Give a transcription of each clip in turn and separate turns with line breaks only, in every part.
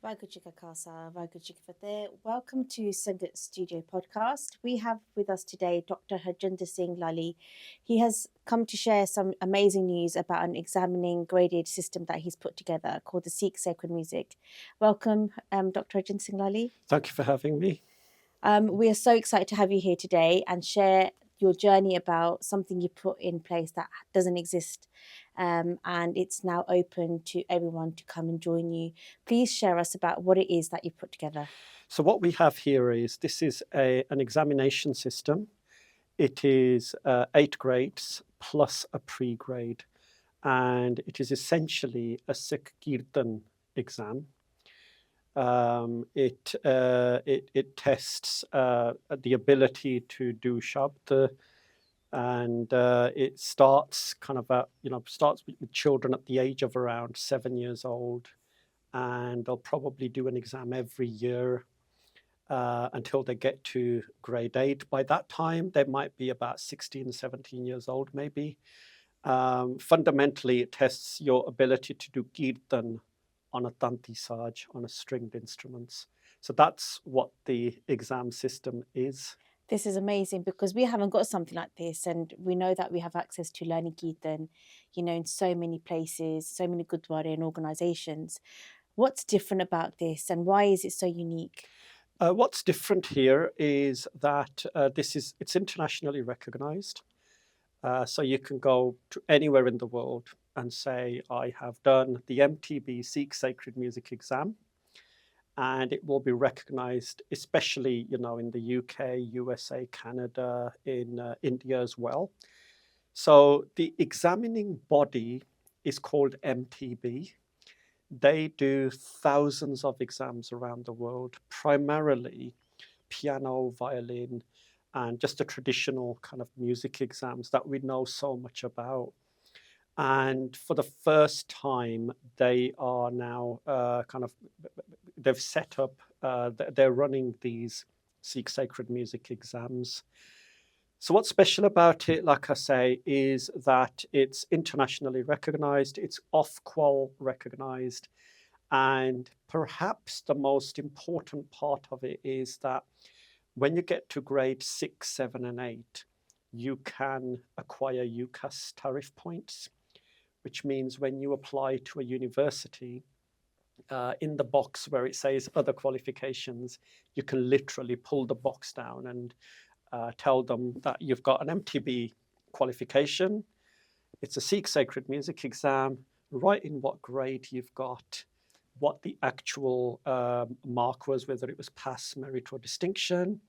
Vaigu Chika Khalsa, Vaigu Chika Fateh. Welcome to Sangat Studio Podcast. We have with us today Dr. Harjinder Singh Lallie. He has come to share some amazing news about an examining graded system that he's put together called the Sikh Sacred Music. Welcome, Dr. Harjinder Singh Lallie.
Thank you for having me.
We are so excited to have you here today and share your journey about something you put in place that doesn't exist, and it's now open to everyone to come and join you. Please share us about what it is that you've put together.
So what we have here is this is an examination system. It is 8 grades plus a pre-grade, and it is essentially a Sikh Kirtan exam. It tests the ability to do Shabd, and it starts starts with children at the age of around 7 years old, and they'll probably do an exam every year until they get to grade 8. By that time, they might be about 16, 17 years old, maybe. Fundamentally, it tests your ability to do kirtan on a tanti saj, on a stringed instruments. So that's what the exam system is.
This is amazing because we haven't got something like this, and we know that we have access to learning Kirtan, in so many places, so many Gurdwara and organisations. What's different about this, and why is it so unique?
What's different here is that it's internationally recognised. So you can go to anywhere in the world and say, I have done the MTB Sikh Sacred Music exam, and it will be recognised, especially in the UK, USA, Canada, in India as well. So the examining body is called MTB. They do thousands of exams around the world, primarily piano, violin, and just the traditional kind of music exams that we know so much about. And for the first time, they are now they've set up, they're running these Sikh sacred music exams. So what's special about it, like I say, is that it's internationally recognized, it's Ofqual recognized, and perhaps the most important part of it is that when you get to grade 6, 7, and 8, you can acquire UCAS tariff points, which means when you apply to a university, in the box where it says other qualifications, you can literally pull the box down and tell them that you've got an MTB qualification. It's a Sikh sacred music exam. Write in what grade you've got, what the actual mark was, whether it was pass, merit, or distinction,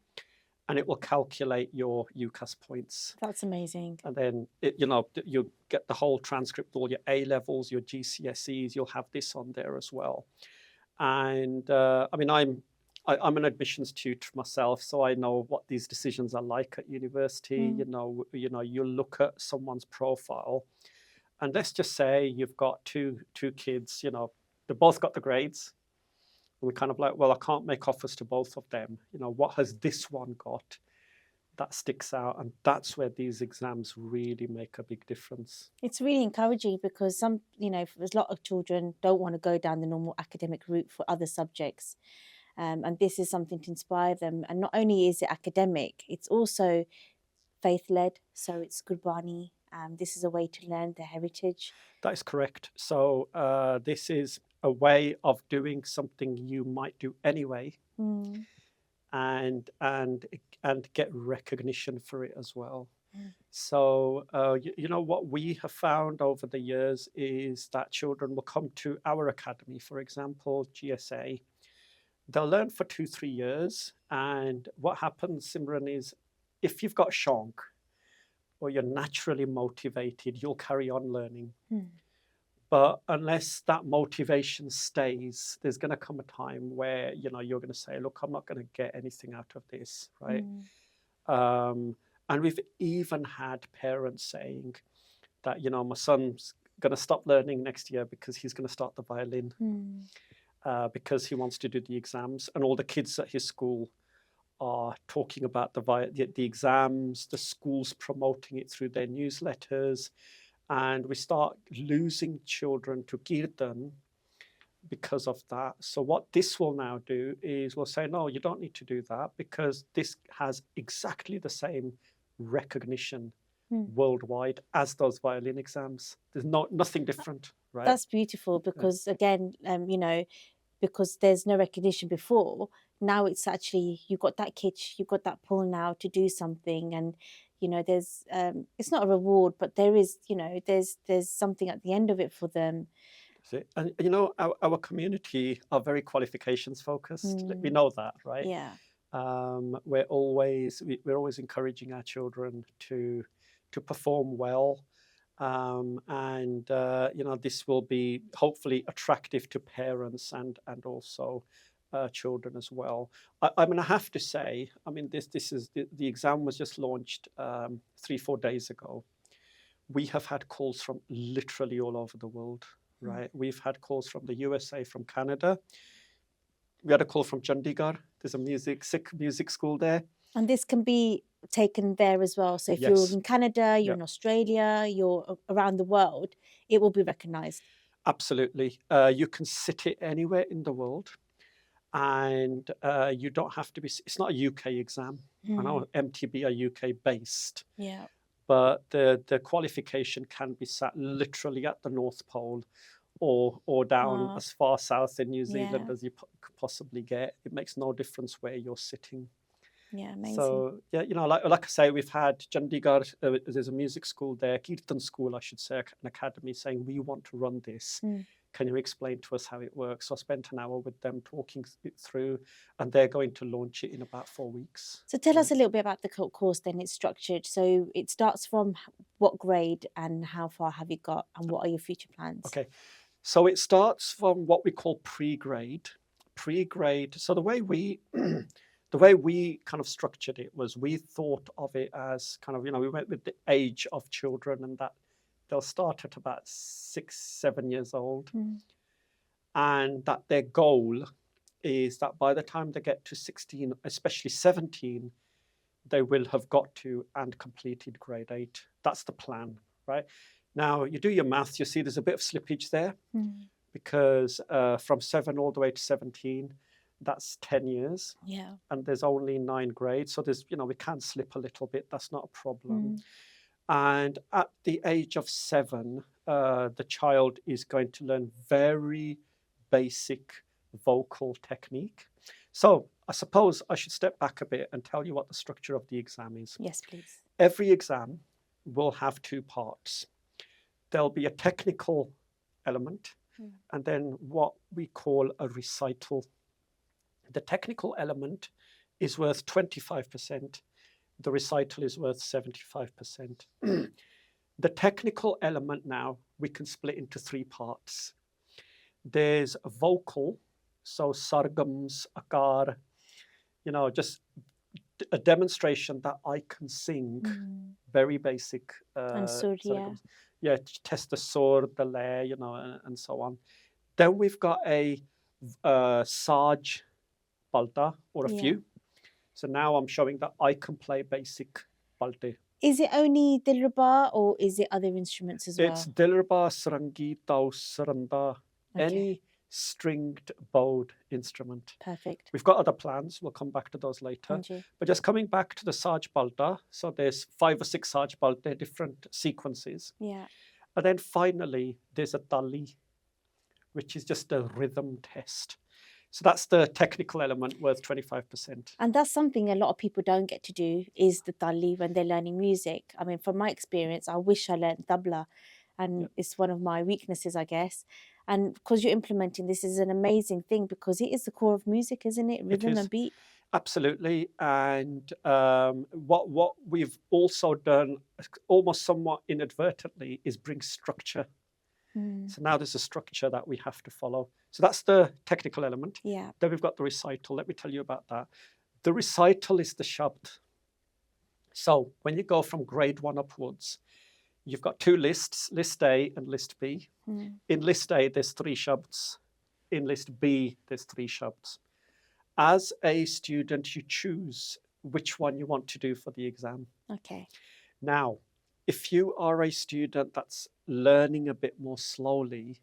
and it will calculate your UCAS points.
That's amazing.
And then you get the whole transcript, all your A levels, your GCSEs. You'll have this on there as well. And I'm an admissions tutor myself, so I know what these decisions are like at university. You look at someone's profile, and let's just say you've got two kids. They both got the grades. And we're kind of like, well, I can't make offers to both of them. What has this one got that sticks out? And that's where these exams really make a big difference.
It's really encouraging because there's a lot of children don't want to go down the normal academic route for other subjects. And this is something to inspire them. And not only is it academic, it's also faith-led. So it's Gurbani. This is a way to learn their heritage.
That is correct. So this is a way of doing something you might do anyway, and get recognition for it as well. So what we have found over the years is that children will come to our academy, for example, GSA. They'll learn for 2-3 years, and what happens, Simran, is if you've got shonk or you're naturally motivated, you'll carry on learning. But unless that motivation stays, there's going to come a time where you're going to say, look, I'm not going to get anything out of this, right? And we've even had parents saying that, my son's going to stop learning next year because he's going to start the violin, because he wants to do the exams. And all the kids at his school are talking about the exams, the schools promoting it through their newsletters. And we start losing children to kirtan because of that. So what this will now do is we'll say, no, you don't need to do that because this has exactly the same recognition worldwide as those violin exams. There's nothing different, right?
That's beautiful because again, because there's no recognition before, now it's actually, you got that kid, you got that pull now to do something, and there's it's not a reward, but there is, there's something at the end of it for them.
And our community are very qualifications focused. We know that, right?
Yeah.
We're always encouraging our children to perform well, and this will be hopefully attractive to parents and also children as well. I mean, I have to say, I mean, this is the exam was just launched 3-4 days ago. We have had calls from literally all over the world, right? We've had calls from the USA, from Canada. We had a call from Chandigarh. There's a Sikh music school there.
And this can be taken there as well. So if you're in Canada, you're in Australia, you're around the world, it will be recognised.
Absolutely. You can sit it anywhere in the world, and you don't have to be. It's not a UK exam. I know MTB are UK based.
Yeah.
But the qualification can be sat literally at the North Pole, or down as far south in New Zealand as you could possibly get. It makes no difference where you're sitting.
Yeah, amazing.
So like I say, we've had Chandigarh. There's a music school there, Kirtan school, I should say, an academy, saying we want to run this. Can you explain to us how it works? So I spent an hour with them talking it through, and they're going to launch it in about 4 weeks.
So tell us a little bit about the course then. It's structured. So it starts from what grade and how far have you got, and what are your future plans?
Okay. So it starts from what we call pre-grade. So the way we kind of structured it was, we thought of it as kind of, we went with the age of children, and that they'll start at about 6-7 years old. And that their goal is that by the time they get to 16, especially 17, they will have got to and completed grade 8. That's the plan, right? Now, you do your maths, you see there's a bit of slippage there, because from 7 all the way to 17, that's 10 years.
Yeah.
And there's only 9 grades. So there's, we can slip a little bit. That's not a problem. And at the age of 7, the child is going to learn very basic vocal technique. So I suppose I should step back a bit and tell you what the structure of the exam is.
Yes, please.
Every exam will have 2 parts. There'll be a technical element, and then what we call a recital. The technical element is worth 25%. The recital is worth 75%. The technical element now we can split into 3 parts. There's a vocal, so sargams, akar, just a demonstration that I can sing, very basic.
And surya.
Yeah, test the sur, the lay, and so on. Then we've got a saj balta, or a few. So now I'm showing that I can play basic balte.
Is it only Dilruba, or is it other instruments as well?
It's Dilruba, Sarangi, Taus, Saranda, any stringed bowed instrument.
Perfect.
We've got other plans. We'll come back to those later. But just coming back to the Saj Balta, so there's 5 or 6 Saj Balta, different sequences.
Yeah.
And then finally, there's a Tali, which is just a rhythm test. So that's the technical element, worth 25%.
And that's something a lot of people don't get to do, is the tali when they're learning music. I mean, from my experience, I wish I learned tabla, and it's one of my weaknesses, I guess. And because you're implementing this is an amazing thing, because it is the core of music, isn't it? Rhythm and beat.
Absolutely. And what we've also done, almost somewhat inadvertently, is bring structure. So now there's a structure that we have to follow. So that's the technical element.
Yeah.
Then we've got the recital. Let me tell you about that. The recital is the shabd. So when you go from grade 1 upwards, you've got 2 lists, list A and list B. In list A, there's 3 shabds. In list B, there's 3 shabds. As a student, you choose which one you want to do for the exam.
Okay.
Now, if you are a student that's learning a bit more slowly,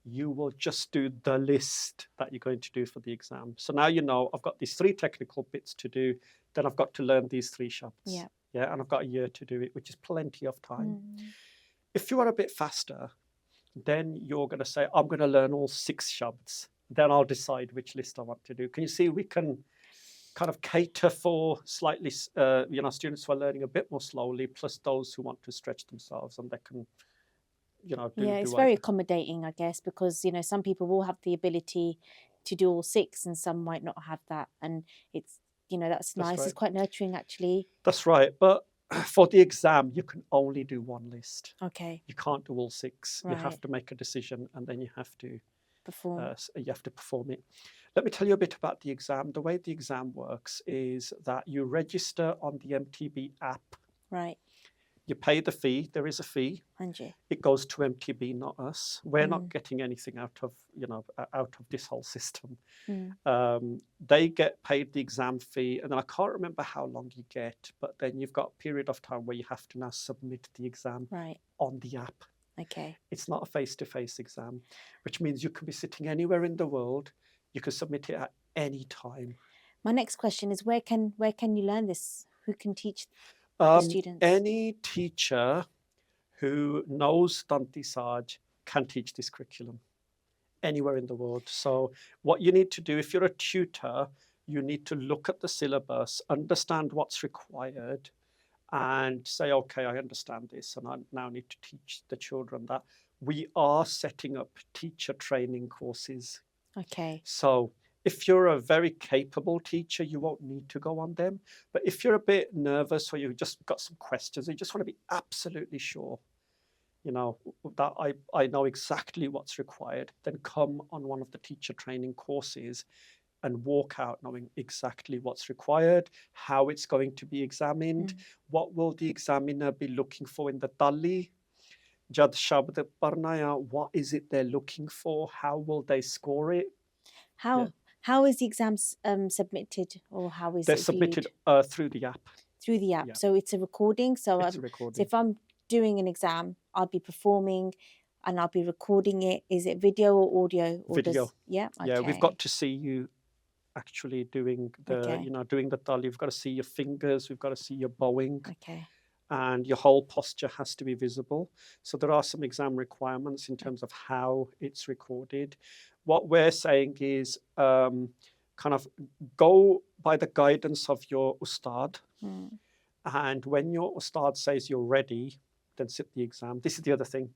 you will just do the list that you're going to do for the exam. So now you know I've got these 3 technical bits to do, then I've got to learn these 3 shabds.
Yeah.
Yeah, and I've got a year to do it, which is plenty of time.
Mm.
If you are a bit faster, then you're going to say, I'm going to learn all 6 shabds. Then I'll decide which list I want to do. Can you see we can kind of cater for slightly, students who are learning a bit more slowly, plus those who want to stretch themselves, and they can,
It's very accommodating, I guess, because some people will have the ability to do all 6, and some might not have that, and it's that's nice.
right.
It's quite nurturing, actually.
That's right, but for the exam, you can only do 1 list.
Okay.
You can't do all 6. You have
Right.
to make a decision, and then you have to
Perform.
perform it. Let me tell you a bit about the exam. The way the exam works is that you register on the MTB app.
Right.
You pay the fee. There is a fee.
Angie.
It goes to MTB, not us. We're not getting anything out of this whole system. They get paid the exam fee, and then I can't remember how long you get, but then you've got a period of time where you have to now submit the exam
Right.
on the app.
Okay.
It's not a face-to-face exam, which means you can be sitting anywhere in the world. You can submit it at any time.
My next question is, where can you learn this? Who can teach the students?
Any teacher who knows Tanti Saj can teach this curriculum anywhere in the world. So what you need to do, if you're a tutor, you need to look at the syllabus, understand what's required, and say, okay, I understand this, and I now need to teach the children that. We are setting up teacher training courses.
Okay.
So if you're a very capable teacher, you won't need to go on them. But if you're a bit nervous, or you've just got some questions, or you just want to be absolutely sure, that I know exactly what's required, then come on one of the teacher training courses and walk out knowing exactly what's required, how it's going to be examined, what will the examiner be looking for in the tally, Jad Shabd Parnaya, what is it they're looking for, how will they score it?
How is the exam submitted, or how is
They're
it
submitted
viewed?
through the app.
Through the app.
Yeah.
So it's a recording. So,
It's a recording.
so if I'm doing an exam, I'll be performing and I'll be recording it. Is it video or audio? Or
Video.
Yeah. Okay.
Yeah, we've got to see you actually doing the tally. We've got to see your fingers. We've got to see your bowing.
Okay.
And your whole posture has to be visible. So there are some exam requirements in terms of how it's recorded. What we're saying is kind of go by the guidance of your ustad. And when your ustad says you're ready, then sit the exam. This is the other thing.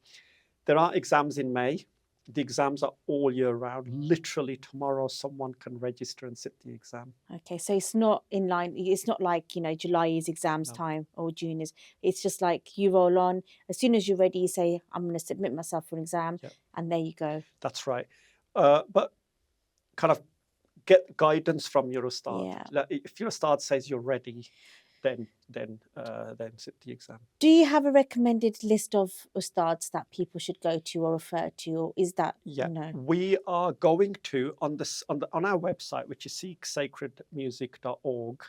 There are exams in May. The exams are all year round. Literally tomorrow, someone can register and sit the exam.
Okay, so it's not in line. It's not like July is exams time or June is. It's just like you roll on. As soon as you're ready, you say, "I'm going to submit myself for an exam," and there you go.
That's right. But kind of get guidance from your ustad.
Yeah.
If your ustad says you're ready, then sit the exam.
Do you have a recommended list of ustads that people should go to or refer to, or is that
We are going to on our website, which is sikhsacredmusic.org.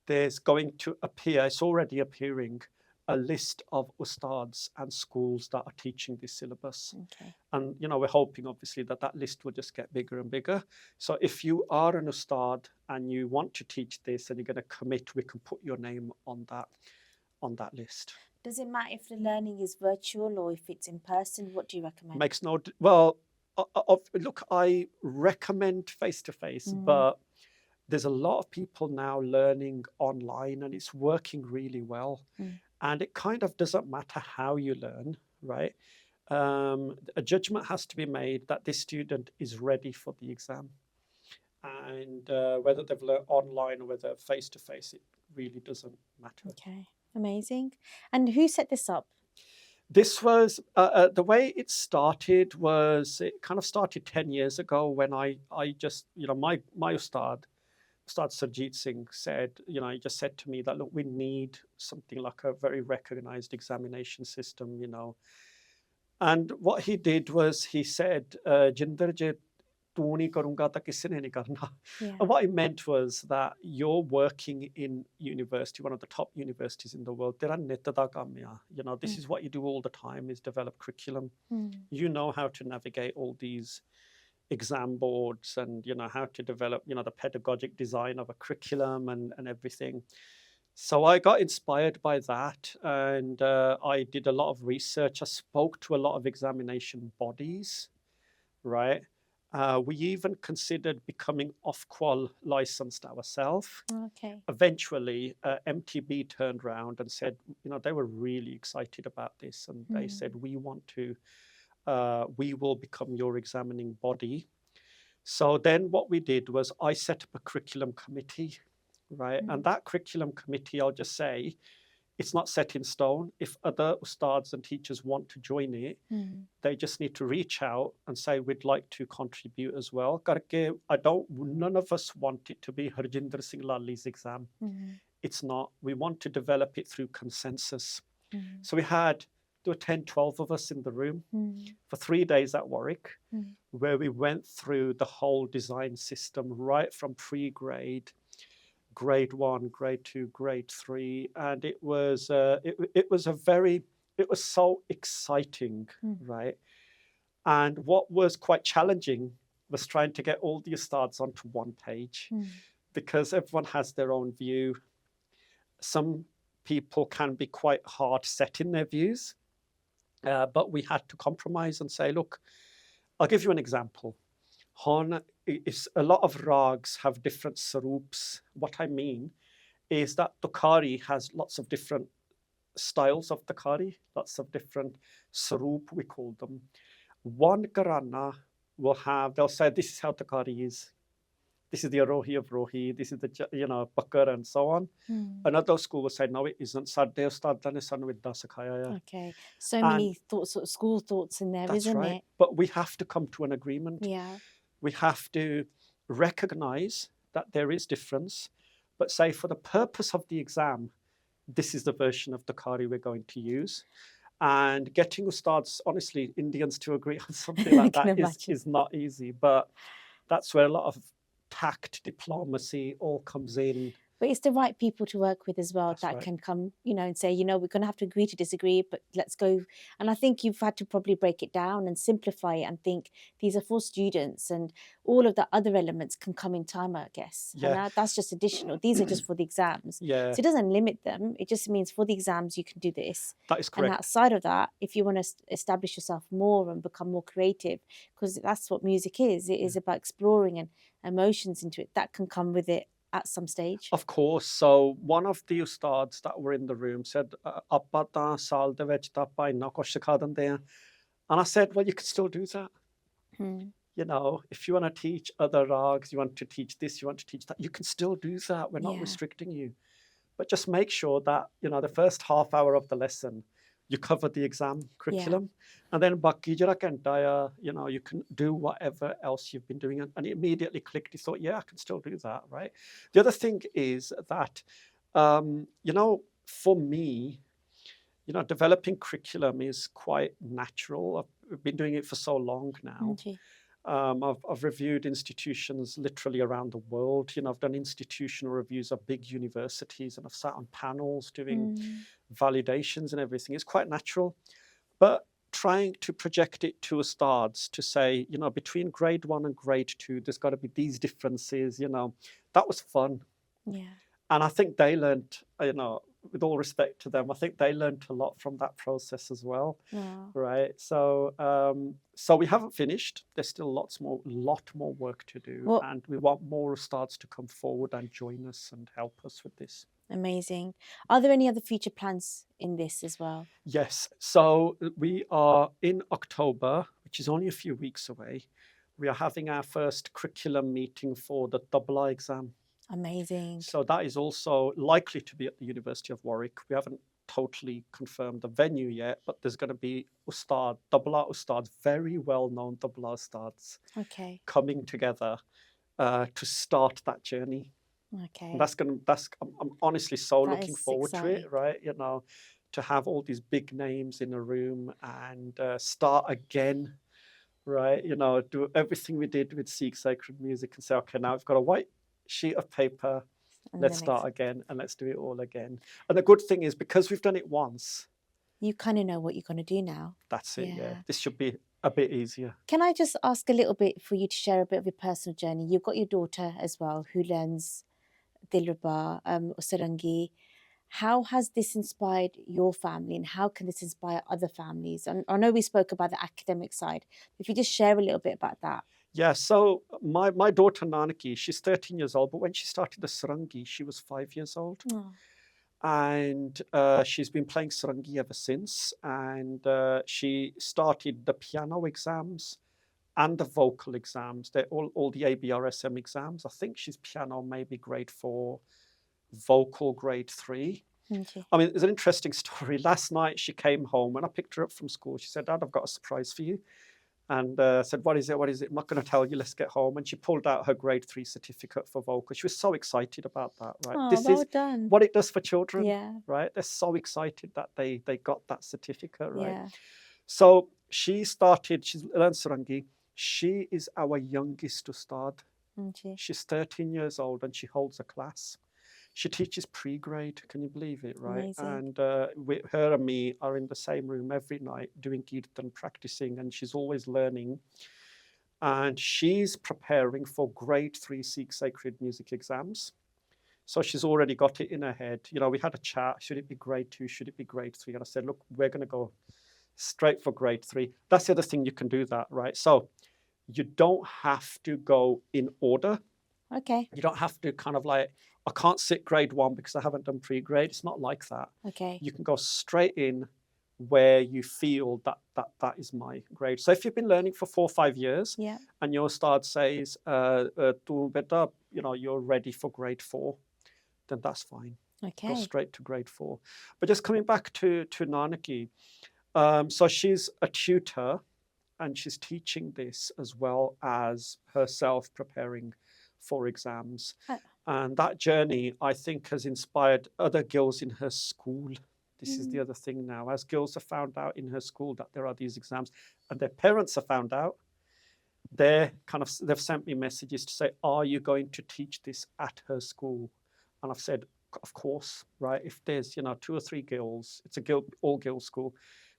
There's going to appear. It's already appearing. A list of ustads and schools that are teaching this syllabus.
Okay.
And, we're hoping, obviously, that list will just get bigger and bigger. So if you are an ustad and you want to teach this and you're going to commit, we can put your name on that list.
Does it matter if the learning is virtual or if it's in person? What do you recommend?
Look, I recommend face-to-face, but there's a lot of people now learning online and it's working really well. And it kind of doesn't matter how you learn, right? A judgment has to be made that this student is ready for the exam. And whether they've learned online or whether face-to-face, it really doesn't matter.
Okay, amazing. And who set this up?
This was, the way it started was, it kind of started 10 years ago when I just, my ustad Sarjeet Singh said, he just said to me that, look, we need something like a very recognized examination system, And what he did was he said, Jinder ji, तू नहीं करूँगा तो किसी ने नहीं करना.
Yeah.
And what it meant was that you're working in university, one of the top universities in the world. तेरा नित्य दा काम है. You know, this is what you do all the time, is develop curriculum. You know how to navigate all these exam boards and, you know, how to develop, you know, the pedagogic design of a curriculum and everything. So I got inspired by that, and I did a lot of research. I spoke to a lot of examination bodies, right? We even considered becoming off-qual licensed ourselves.
Okay.
Eventually, MTB turned around and said, you know, they were really excited about this, and they said, we want to, we will become your examining body. So then what we did was I set up a curriculum committee, right? And that curriculum committee, I'll just say, it's not set in stone. If other ustads and teachers want to join it, they just need to reach out and say, we'd like to contribute as well. None of us want it to be Harjinder Singh Lallie's exam. It's not. We want to develop it through consensus. So there were 10, 12 of us in the room for 3 days at Warwick, where we went through the whole design system, right from pre-grade, grade 1, grade 2, grade 3, and it was so exciting, right? And what was quite challenging was trying to get all the ustads onto one page, because everyone has their own view. Some people can be quite hard set in their views, but we had to compromise and say, look, I'll give you an example. A lot of rags have different sarups. What I mean is that Tukari has lots of different styles of Tukari, lots of different sarup, we call them. One Gharana they'll say, this is how Tukari is. This is the Arohi of Rohi, this is the, you know, Bakar and so on. Another school will say, no, it isn't.
Okay. So many thoughts, sort of school thoughts in there, isn't
right.
it?
But we have to come to an agreement.
Yeah.
We have to recognize that there is difference, but say for the purpose of the exam, this is the version of the Qari we're going to use. And getting ustads, honestly, Indians to agree on something like that is not easy, but that's where a lot of tact, diplomacy all comes in.
But it's the right people to work with as well.
That's
that
right.
can come, you know, and say, you know, we're going to have to agree to disagree, but let's go. And I think you've had to probably break it down and simplify it and think these are for students, and all of the other elements can come in time, I guess.
Yeah.
And that's just additional. These are just for the exams.
Yeah.
So it doesn't limit them. It just means for the exams you can do this.
That is correct.
And outside of that, if you want to establish yourself more and become more creative, because that's what music is. It is about exploring and emotions into it. That can come with it at some stage.
Of course. So one of the ustads that were in the room said, "Appa ta saal de vich ta appa inna kuch sikha dende hain." And I said, well, you can still do that. You know, if you want to teach other rags, you want to teach this, you want to teach that, you can still do that. We're not restricting you. But just make sure that, you know, the first half hour of the lesson, you cover the exam curriculum. And then baki jara ghanta, you know, you can do whatever else you've been doing. And he immediately clicked. He thought, yeah, I can still do that, right? The other thing is that, you know, for me, you know, developing curriculum is quite natural. I've been doing it for so long now. I've reviewed institutions literally around the world. You know, I've done institutional reviews of big universities, and I've sat on panels doing validations and everything. It's quite natural. But trying to project it to ustads to say, you know, between grade 1 and grade 2, there's got to be these differences, you know, that was fun.
Yeah.
And I think they learned, you know, with all respect to them, I think they learned a lot from that process as well. Right. So so we haven't finished. There's still lot more work to do. And we want more ustads to come forward and join us and help us with this.
Amazing. Are there any other future plans in this as well?
Yes. So we are in October, which is only a few weeks away. We are having our first curriculum meeting for the Tabla exam.
Amazing.
So that is also likely to be at the University of Warwick. We haven't totally confirmed the venue yet, but there's going to be Tabla ustads, very well-known Tabla ustads, coming together to start that journey.
Okay.
I'm honestly so looking forward to it, right? You know, to have all these big names in a room and start again right? You know, do everything we did with Sikh sacred music and say, okay, now we've got a white sheet of paper.
And
Let's
the
start
next,
again and let's do it all again. And the good thing is, because we've done it once,
you kind of know what you're going to do now.
that's it. Yeah.
Yeah.
This should be a bit easier.
Can I just ask a little bit for you to share a bit of your personal journey? You've got your daughter as well who learns Dilruba, Sarangi. How has this inspired your family, and how can this inspire other families? And I know we spoke about the academic side. If you just share a little bit about that.
Yeah, so my daughter Nanaki, she's 13 years old, but when she started the sarangi, she was 5 years old.
Oh,
And she's been playing sarangi ever since. And she started the piano exams and the vocal exams. They're all the ABRSM exams. I think she's piano maybe grade 4, vocal grade 3.
okay.
I mean, there's an interesting story. Last night she came home. When I picked her up from school, she said, "Dad, I've got a surprise for you." And said, "What is it? What is it? I'm not going to tell you. Let's get home." And she pulled out her grade 3 certificate for vocal. She was so excited about that, right?
Oh,
This
well
is
done.
what it does for children,
Yeah,
right? They're so excited that they got that certificate, right?
yeah.
So she's learned Sarangi. She is our youngest ustad.
Okay.
She's 13 years old and she holds a class. She teaches pre-grade, can you believe it, right?
Amazing.
And her and me are in the same room every night doing kirtan, practicing, and she's always learning. And she's preparing for grade 3 Sikh sacred music exams. So she's already got it in her head. You know, we had a chat, should it be grade 2, should it be grade 3? And I said, look, we're going to go straight for grade 3. That's the other thing, you can do that, right? So you don't have to go in order.
Okay.
You don't have to kind of like, I can't sit grade 1 because I haven't done pre-grade. It's not like that.
Okay.
You can go straight in where you feel that is my grade. So if you've been learning for 4 or 5 years,
Yeah.
and your ustad says, "Tu beta, you know, you're ready for grade 4," then that's fine. Go
Okay.
straight to grade 4. But just coming back to Nanaki, so she's a tutor, and she's teaching this as well as herself preparing for exams.
Uh,
And that journey, I think, has inspired other girls in her school. This is the other thing now. As girls have found out in her school that there are these exams, and their parents have found out, they've sent me messages to say, "Are you going to teach this at her school?" And I've said, "Of course, right? If there's 2 or 3 girls, it's a all girls school,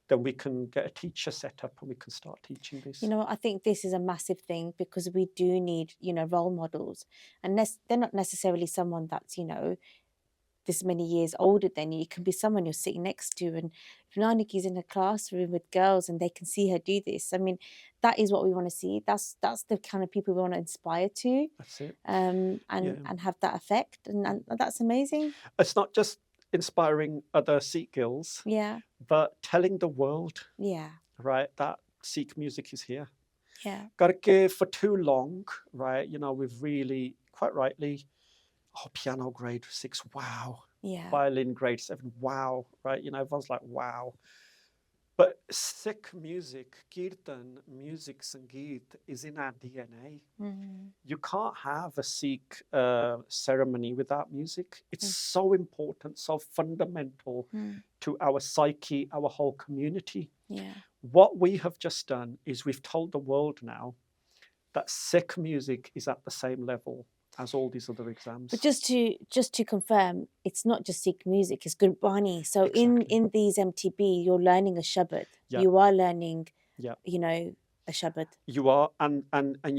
then we can get a teacher set up and we can start teaching this."
I think this is a massive thing because we do need, role models. And they're not necessarily someone that's, this many years older than you. It can be someone you're sitting next to. And if Naniki's in a classroom with girls and they can see her do this, I mean, that is what we want to see. That's the kind of people we want to inspire to.
That's it.
And have that effect. And that's amazing.
It's not just inspiring other Sikh girls,
Yeah.
but telling the world,
Yeah.
right, that Sikh music is here.
Yeah.
Garke, for too long, right, we've really, quite rightly, piano grade 6, wow.
Yeah.
Violin grade 7, wow, right? Everyone's like, wow. But Sikh music, kirtan, music, sangeet is in our DNA.
Mm.
You can't have a Sikh ceremony without music. It's so important, so fundamental to our psyche, our whole community.
Yeah.
What we have just done is we've told the world now that Sikh music is at the same level as all these other exams.
But just to confirm, it's not just Sikh music, it's Gurbani. So
Exactly.
in these MTB, you're learning a Shabad.
Yeah.
You are learning,
Yeah.
A Shabad.
You are, and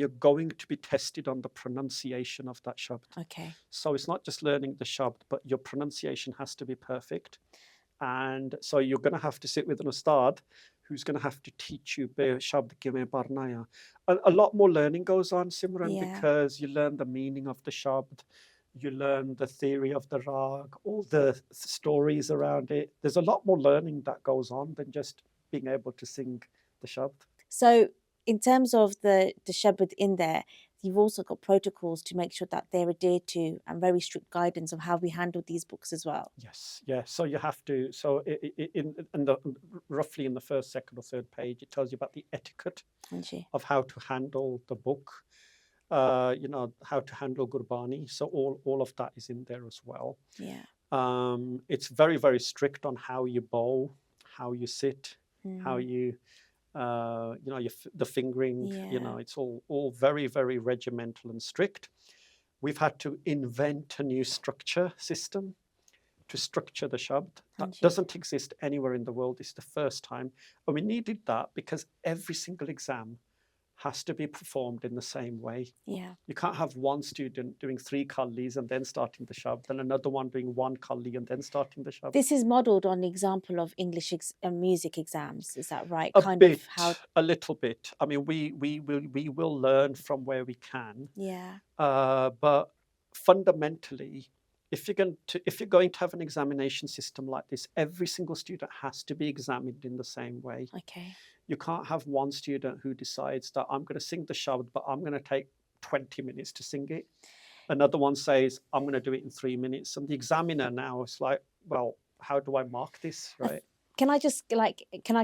you're going to be tested on the pronunciation of that Shabd.
Okay.
So it's not just learning the Shabd, but your pronunciation has to be perfect. And so you're going to have to sit with an ustad who's going to have to teach you Shabd Kime Barnaya. A lot more learning goes on, Simran,
Yeah.
because you learn the meaning of the Shabd, you learn the theory of the rag, all the stories around it. There's a lot more learning that goes on than just being able to sing the Shabd.
So in terms of the Shabad in there, you've also got protocols to make sure that they're adhered to and very strict guidance of how we handle these books as well.
Yes, yeah. So you have to. So roughly in the first, second, or third page, it tells you about the etiquette of how to handle the book. How to handle Gurbani. So all of that is in there as well.
Yeah.
It's very, very strict on how you bow, how you sit, how you the fingering,
Yeah.
it's all very, very regimental and strict. We've had to invent a new structure system to structure the shabd. That
Hanji.
doesn't exist anywhere in the world. It's the first time. And we needed that because every single exam has to be performed in the same way.
Yeah.
You can't have one student doing 3 kallis and then starting the shabd, and another one doing 1 kalli and then starting the shabd.
This is modelled on the example of English music exams. Is that right?
A
Kind
bit,
of how.
a little bit. I mean, we will learn from where we can.
Yeah.
But fundamentally, if you're going to have an examination system like this, every single student has to be examined in the same way.
Okay.
You can't have one student who decides that I'm going to sing the shabd, but I'm going to take 20 minutes to sing it. Another one says, I'm going to do it in 3 minutes. And the examiner now is like, well, how do I mark this, right?
Can I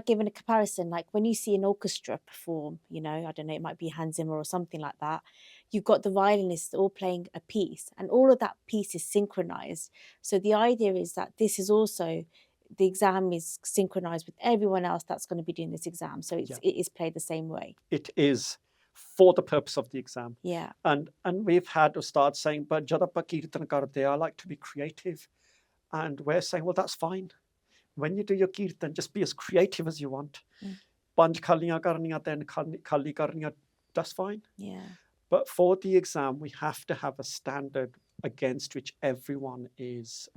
give a comparison? Like when you see an orchestra perform, I don't know, it might be Hans Zimmer or something like that. You've got the violinists all playing a piece, and all of that piece is synchronized. So the idea is that this is also, the exam is synchronized with everyone else that's going to be doing this exam. So it is played the same way.
It is for the purpose of the exam.
Yeah.
And we've had Ustad saying, but jad aapa kirtan karde, I like to be creative. And we're saying, well, that's fine. When you do your kirtan, just be as creative as you want. 5 khalliyan karniyan, 10 khalli karniyan, that's fine.
Yeah.
But for the exam, we have to have a standard against which everyone is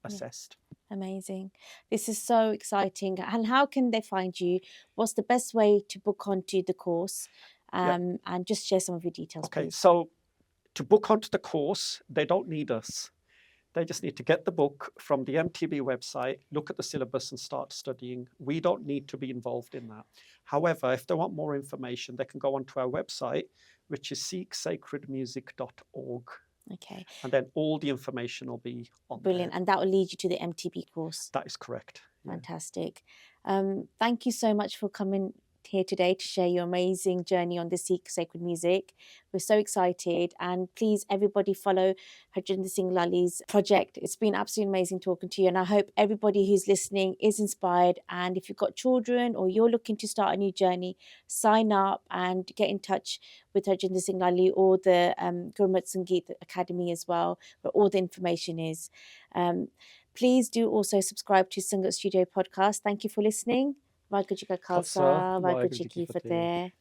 assessed.
Amazing. This is so exciting. And how can they find you? What's the best way to book onto the course? And just share some of your details,
Okay,
please.
so to book onto the course, they don't need us. They just need to get the book from the MTB website, look at the syllabus and start studying. We don't need to be involved in that. However, if they want more information, they can go onto our website, which is sikhsacredmusic.org.
Okay.
And then all the information will be on
Brilliant.
there.
And that will lead you to the MTB course.
That is correct.
Fantastic. Thank you so much for coming here today to share your amazing journey on the Sikh sacred music. We're so excited, and please everybody follow Harjinder Singh Lallie's project. It's been absolutely amazing talking to you, and I hope everybody who's listening is inspired. And if you've got children or you're looking to start a new journey, sign up and get in touch with Harjinder Singh Lallie or the Gurmat Sangeet Academy as well, where all the information is. Please do also subscribe to Sangat Studio Podcast. Thank you for listening. Waheguru Ji Ka Khalsa, Waheguru Ji Ki Fateh.